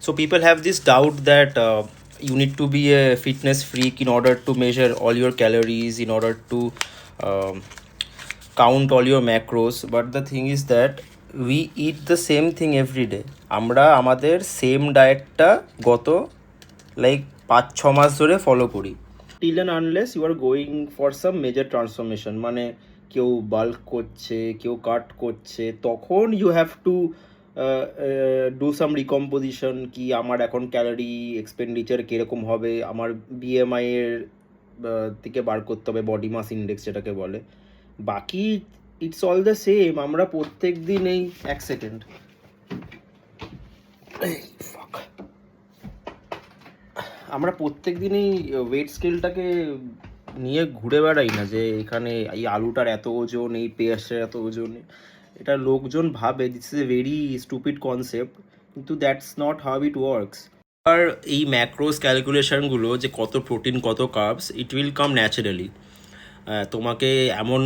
So people have this doubt that you need to be a fitness freak in order to measure all your calories, in order to um, count all your macros. But the thing is that we eat the same thing every day. আমরা আমাদের same ডায়েটটা গত like 5-6 মাস ধরে follow করি, till and unless you are going for some major transformation, মানে কেউ bulk করছে, কেউ cut করছে, তখন you have to do some recomposition, কি আমার এখন ক্যালোরি এক্সপেন্ডিচার কীরকম হবে, আমার বিএমআই এর থেকে বার করতে হবে, বডি মাস ইন্ডেক্স যেটাকে বলে। বাকি ইটস অল দ্য সেম। আমরা প্রত্যেক দিন এই এক সেকেন্ড আমরা প্রত্যেক দিনই ওয়েট স্কেলটাকে নিয়ে ঘুরে বেড়াই না, যে এখানে এই আলুটার এত ওজন, এই পেঁয়াজটার এত ওজন। এটা লোকজন ভাবে this is a very stupid concept, কিন্তু that's not how it works. আর এই ম্যাক্রোস ক্যালকুলেশনগুলো, যে কত প্রোটিন কত carbs, it will come naturally. তোমাকে এমন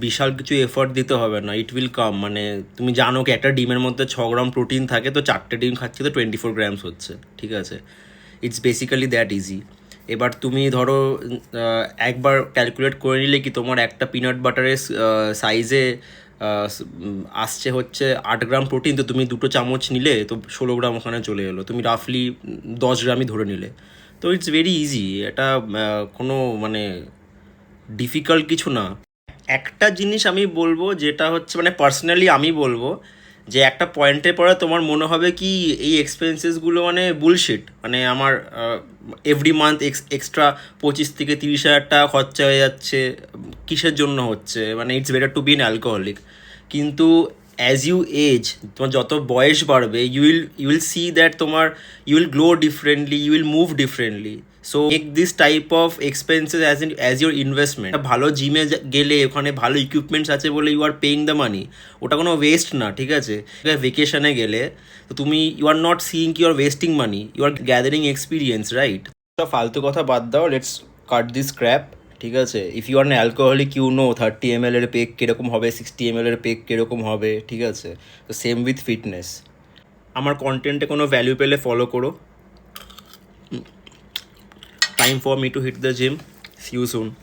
বিশাল কিছু এফর্ট দিতে হবে না, ইট উইল কাম। মানে তুমি জানো কি একটা ডিমের মধ্যে 6 গ্রাম প্রোটিন থাকে, তো 4টে ডিম খাচ্ছি তো 24 গ্রামস হচ্ছে, ঠিক আছে? It's basically that easy. এবার তুমি ধরো একবার ক্যালকুলেট করে নিলে কি তোমার একটা পিনাট বাটারের সাইজে আসছে হচ্ছে 8 গ্রাম প্রোটিন, তো তুমি 2 চামচ নিলে তো 16 গ্রাম ওখানে চলে এলো, তুমি রাফলি 10 গ্রামই ধরে নিলে। তো ইটস ভেরি ইজি, এটা কোনো মানে ডিফিকাল্ট কিছু না। একটা জিনিস আমি বলবো, যেটা হচ্ছে মানে পার্সোনালি আমি বলবো, যে একটা পয়েন্টের পরে তোমার মনে হবে কি এই এক্সপেন্সেসগুলো মানে বুলশিট, মানে আমার এভরি মান্থ এক্সট্রা 25 থেকে 30 হাজার টাকা খরচা হয়ে যাচ্ছে, কিসের জন্য হচ্ছে? মানে it's better to be an alcoholic. কিন্তু অ্যাজ ইউ এজ, তোমার যত বয়স বাড়বে, ইউ উইল সি দ্যাট তোমার you will glow differently, you will move differently. So make this type of expenses as your investment. ভালো জিমে গেলে ওখানে ভালো ইকুইপমেন্টস আছে বলে you are paying the money, ওটা কোনো ওয়েস্ট না, ঠিক আছে? ভেকেশনে গেলে তো তুমি you are not seeing you are wasting money, you are gathering experience, right? সব ফালতু কথা বাদ দাও, লেটস কাট দিস ক্র্যাপ, ঠিক আছে? If you are an alcoholic, you know 30 ml এর পেক কীরকম হবে, 60 ml এর পেক কীরকম হবে, ঠিক আছে? তো সেম উইথ ফিটনেস। আমার কন্টেন্টে কোনো ভ্যালু পেলে ফলো করো। Time for me to hit the gym. See you soon.